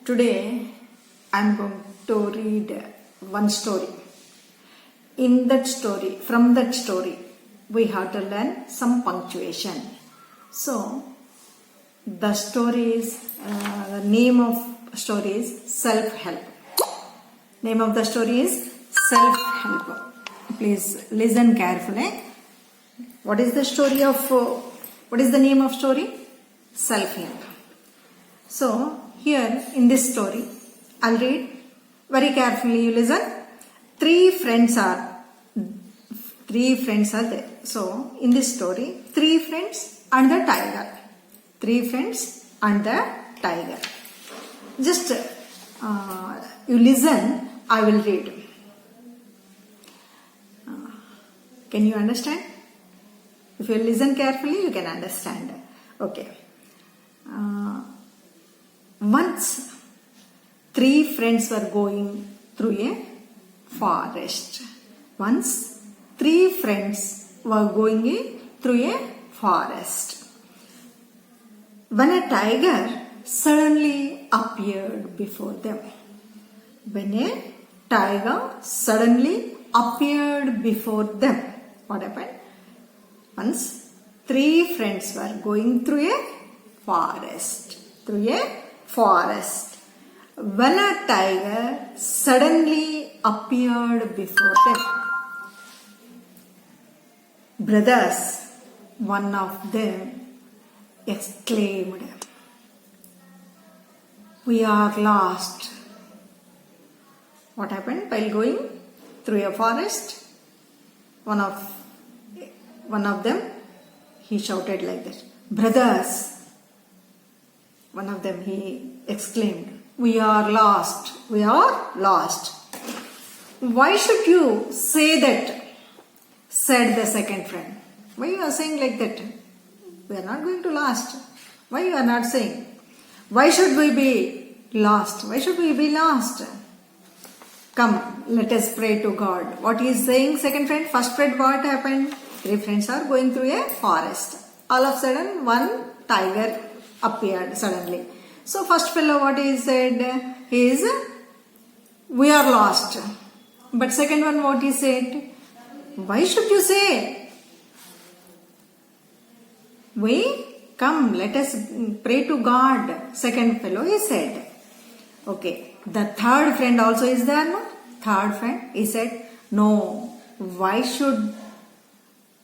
Today I am going to read one story. In that story, from that story, we have to learn some punctuation. So, the story is, the name of story is self-help. Name of the story is self-help. Please listen carefully. What is the story of, what is the name of story? Self-help. So, here in this story, I'll read very carefully. You listen. Three friends are there. So, in this story, three friends and the tiger. Three friends and the tiger. Just you listen, I will read. Can you understand? If you listen carefully, you can understand. Okay. Once, three friends were going through a forest. Once, three friends were going through a forest. When a tiger suddenly appeared before them. When a tiger suddenly appeared before them. What happened? Once, three friends were going through a forest. When a tiger suddenly appeared before them. Brothers, one of them exclaimed, "We are lost." What happened while going through a forest? One of them, he shouted like that, "Brothers," one of them, he exclaimed, "We are lost. We are lost." "Why should you say that?" said the second friend. "Why you are saying like that? We are not going to lost. Why you are not saying? Why should we be lost? Why should we be lost? Come, let us pray to God." What he is saying, second friend? First friend, what happened? Three friends are going through a forest. All of a sudden, one tiger appeared suddenly. So first fellow, what he said? He is, "We are lost." But second one, what he said? "Why should you say? Come, let us pray to God." Second fellow, he said. Okay. The third friend also is there, no? Third friend, he said, "No. Why should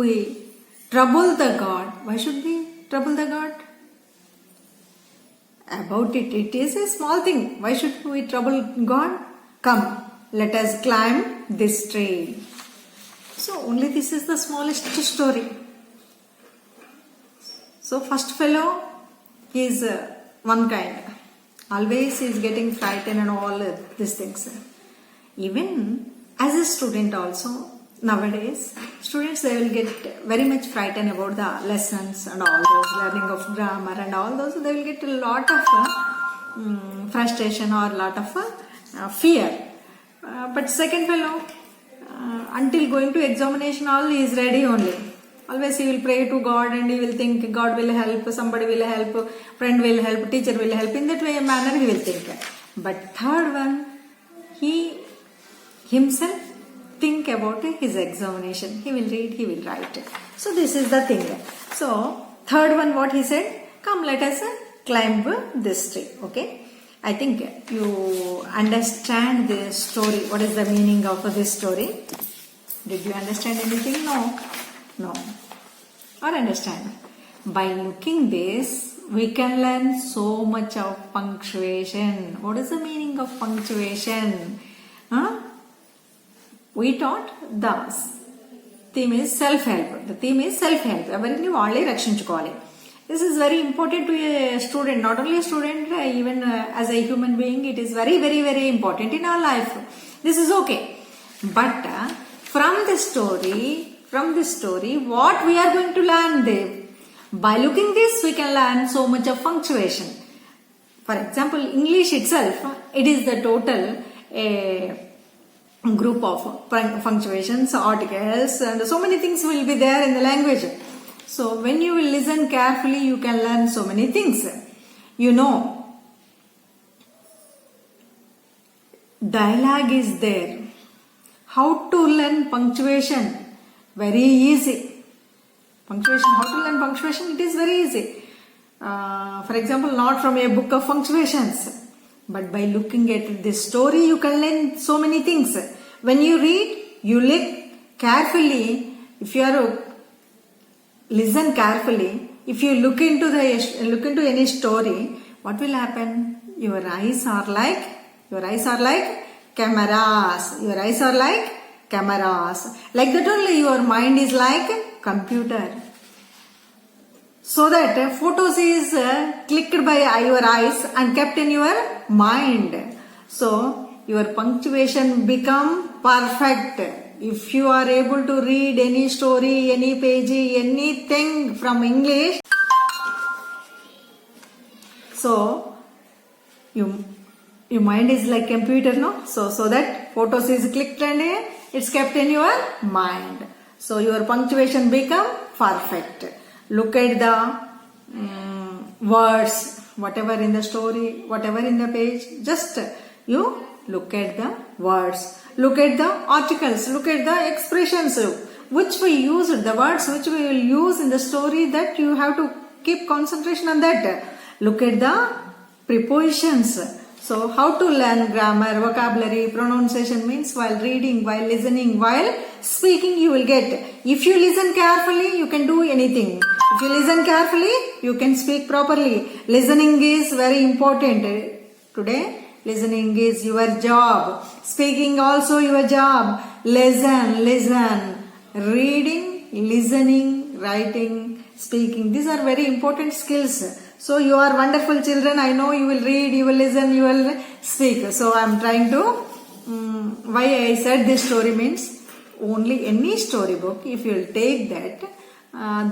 we trouble the God? Why should we trouble the God? About it, it is a small thing. Why should we trouble God? Come, let us climb this tree." So only this is the smallest story. So first fellow, he is one kind. Always he is getting frightened and all these things. Even as a student also, nowadays, students, they will get very much frightened about the lessons and all those, learning of grammar and all those. They will get a lot of frustration or a lot of fear. But second fellow, until going to examination, all he is ready only. Always he will pray to God and he will think God will help, somebody will help, friend will help, teacher will help. In that way, manner he will think. But third one, he himself think about his examination. He will read, he will write. So this is the thing. So third one, what he said? Come, let us climb this tree. Okay. I think you understand this story. What is the meaning of this story? Did you understand anything? No. Or understand? By looking this, we can learn so much of punctuation. What is the meaning of punctuation? We taught the theme is self-help. The theme is self-help. Everything valli rakshinchukovali. This is very important to a student. Not only a student, even as a human being, it is very, very, very important in our life. This is okay. But from this story, what we are going to learn there? By looking this, we can learn so much of punctuation. For example, English itself, it is the total group of punctuations, articles, and so many things will be there in the language. So when you will listen carefully, you can learn so many things. You know, dialogue is there. How to learn punctuation? Very easy. Punctuation, how to learn punctuation? It is very easy. For example, not from a book of punctuations, but by looking at this story, you can learn so many things. When you read, you look carefully. If you are listen carefully, if you look into any story, what will happen? Your eyes are like cameras. Your eyes are like cameras. Like that only your mind is like computer. So that photos is clicked by your eyes and kept in your mind. So your punctuation become perfect. If you are able to read any story, any page, anything from English, so your mind is like computer, no? So that photos is clicked and it's kept in your mind. So your punctuation become perfect. Look at the words, whatever in the story, whatever in the page, just you look at the words, look at the articles, look at the expressions which we use, the words which we will use in the story, that you have to keep concentration on that. Look at the prepositions. So how to learn grammar, vocabulary, pronunciation means while reading, while listening, while speaking you will get. If you listen carefully, you can do anything. If you listen carefully, you can speak properly. Listening is very important. Today, listening is your job. Speaking also your job. Listen. Reading, listening, writing, speaking. These are very important skills. So you are wonderful children. I know you will read, you will listen, you will speak. So I am trying to, why I said this story means, only any storybook, if you will take that,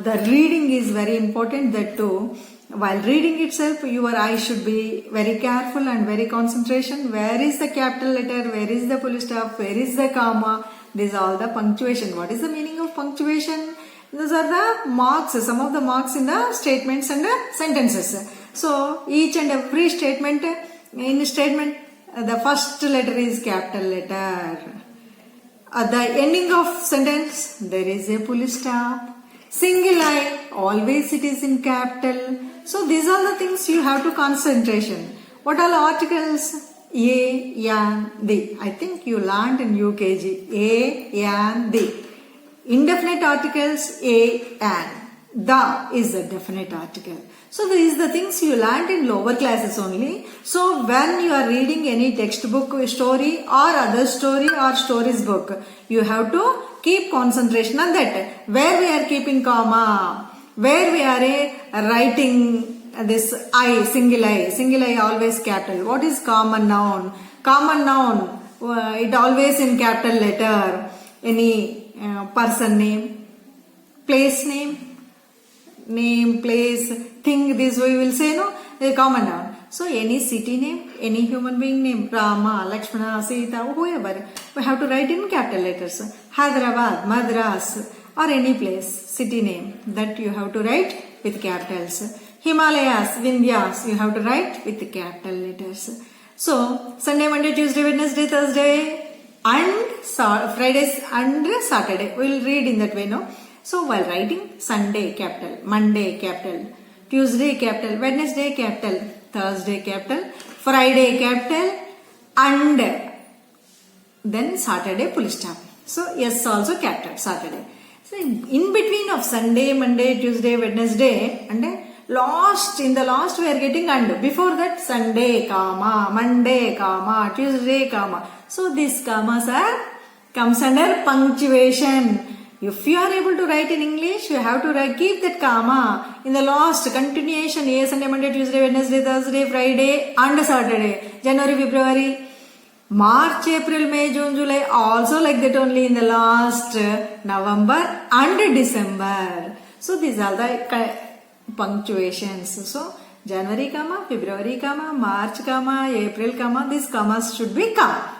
the reading is very important. That too, while reading itself, your eyes should be very careful and very concentration. Where is the capital letter? Where is the full stop? Where is the comma? These are all the punctuation. What is the meaning of punctuation? These are the marks, some of the marks in the statements and the sentences. So each and every statement, in statement, the first letter is capital letter. At the ending of sentence, there is a full stop. Single I, always it is in capital. So these are the things you have to concentration. What are articles? A, and the. I think you learned in UKG. A, and the. Indefinite articles, a, and. The is a definite article. So these are the things you learned in lower classes only. So when you are reading any textbook story or other story or stories book, you have to keep concentration on that. Where we are keeping comma, where we are writing this I, single I always capital. What is common noun? Common noun, it always in capital letter. Any person name, place name, place, thing, this we will say, no, a common noun. So any city name, any human being name, Rama, Lakshmana, Sita, whoever, we have to write in capital letters. Hyderabad, Madras, or any place, city name, that you have to write with capitals. Himalayas, Vindhyas, you have to write with the capital letters. So Sunday, Monday, Tuesday, Wednesday, Thursday, and Fridays and Saturday. We will read in that way, no? So while writing, Sunday capital, Monday capital, Tuesday capital, Wednesday capital, Thursday capital, Friday capital, and then Saturday full stop. So yes, also capital, Saturday. So in between of Sunday, Monday, Tuesday, Wednesday, and in the last we are getting and. Before that, Sunday, comma, Monday, comma, Tuesday, comma. So these commas comes under punctuation. If you are able to write in English, you have to keep that comma in the last continuation. Yes, Sunday, Monday, Tuesday, Wednesday, Thursday, Friday, and Saturday. January, February, March, April, May, June, July. Also like that only in the last November and December. So these are the punctuations. So January, comma, February, comma, March, comma, April, comma. These commas should be comma.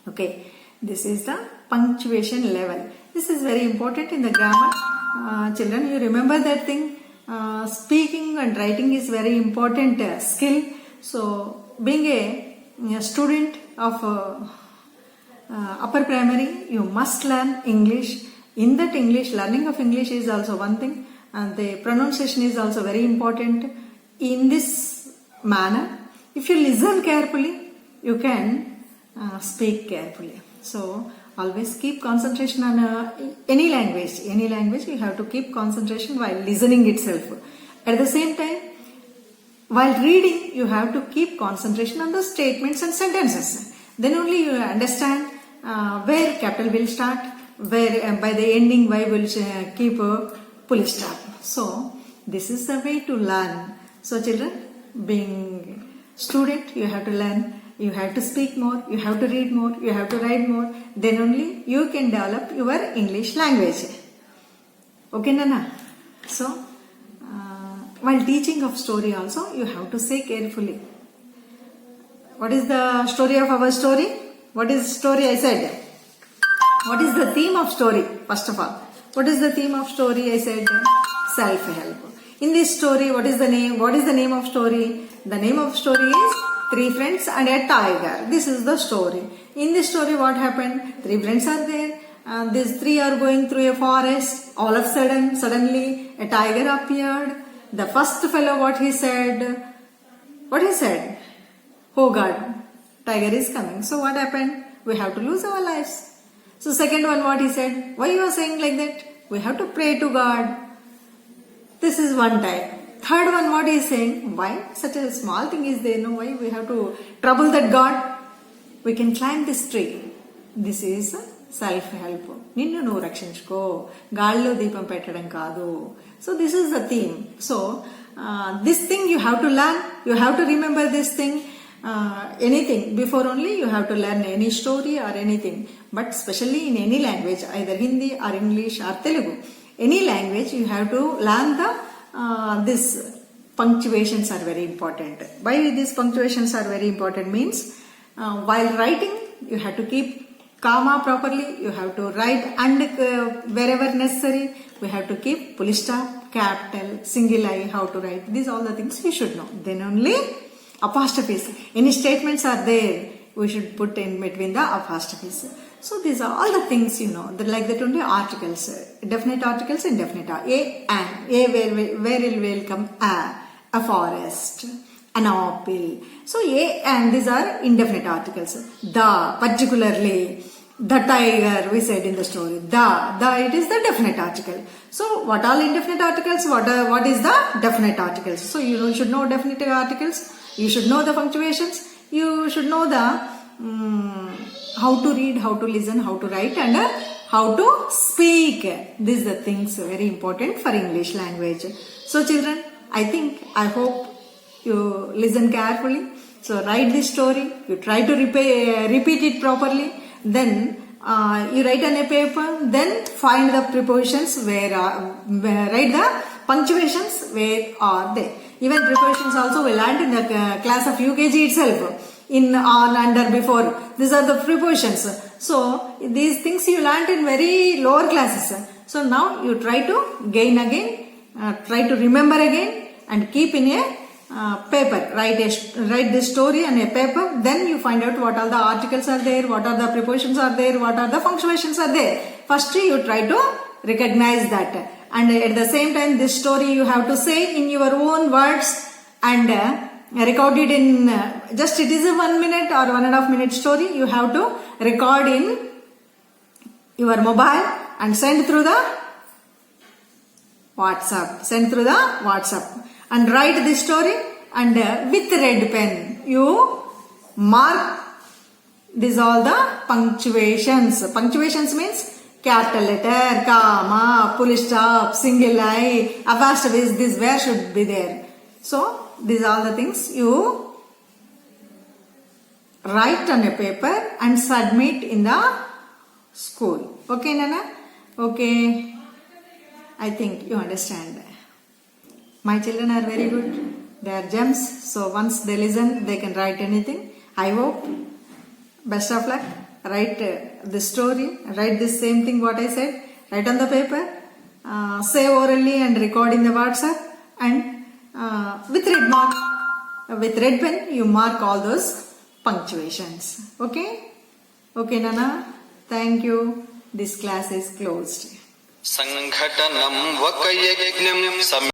Okay, this is the punctuation level. This is very important in the grammar. Children, you remember that thing. Speaking and writing is very important skill. So being a student of upper primary, you must learn English. In that English, learning of English is also one thing, and the pronunciation is also very important. In this manner, if you listen carefully, you can speak carefully. So always keep concentration on any language. Any language, you have to keep concentration while listening itself. At the same time, while reading, you have to keep concentration on the statements and sentences. Then only you understand where capital will start, where by the ending Y will keep a full stop. So this is the way to learn. So children, being student, you have to learn. You have to speak more, you have to read more, you have to write more. Then only you can develop your English language. Okay, Nana? So, while teaching of story also, you have to say carefully. What is the story of our story? What is story I said? What is the theme of story? First of all, what is the theme of story I said? Self-help. In this story, what is the name? What is the name of story? The name of story is Three Friends and a Tiger. This is the story. In this story, what happened? Three friends are there. These three are going through a forest. All of a sudden, suddenly, a tiger appeared. The first fellow, what he said? What he said? Oh God, tiger is coming. So what happened? We have to lose our lives. So second one, what he said? Why you are saying like that? We have to pray to God. This is one type. Third one, what he is saying? Why such a small thing is there? No, why we have to trouble that God? We can climb this tree. This is self-help. నిన్ను నువ్వు రక్షించుకో, గాల్లో దీపం పెట్టడం కాదు. So this is the theme. So this thing you have to learn. You have to remember this thing. Anything before only you have to learn any story or anything. But especially in any language, either Hindi or English or Telugu, any language you have to learn the this punctuations are very important. Why these punctuations are very important means while writing you have to keep comma properly, you have to write and wherever necessary we have to keep full stop, capital, single I, how to write. These all the things we should know. Then only apostrophes. Any statements are there, we should put in between the apostrophes. So these are all the things you know. Like that only articles, definite articles, indefinite. A where will come a forest, an apple. So a and these are indefinite articles. The, particularly, the tiger we said in the story. The it is the definite article. So what all indefinite articles? What is the definite articles? So you should know definite articles. You should know the punctuations. You should know the how to read, how to listen, how to write, and how to speak. These are the things very important for English language. So children, I hope you listen carefully. So write this story. You try to repeat it properly. Then you write on a paper. Then find the prepositions where write the punctuations where are they. Even prepositions also we learned in the class of UKG itself. In, on, under, before. These are the prepositions. So these things you learned in very lower classes. So now you try to gain again, try to remember again, and keep in a paper. Write this story on a paper. Then you find out what all the articles are there, what are the prepositions are there, what are the punctuations are there. First you try to recognize that. And at the same time, this story you have to say in your own words and record it in just it is a 1 minute or 1.5 minute story. You have to record in your mobile and send through the WhatsApp. And write this story and with red pen you mark these all the punctuations. Punctuations means capital letter, comma, full stop, single I, apostrophes. This where should be there. So these are the things you write on a paper and submit in the school. Okay, Nana? Okay. I think you understand. My children are very good. They are gems. So once they listen, they can write anything. I hope. Best of luck. Write this story. Write this same thing what I said. Write on the paper. Say orally and record in the WhatsApp. And with red pen, you mark all those punctuations. Okay Nana, thank you. This class is closed. సంఘటనం ఒక యజ్ఞం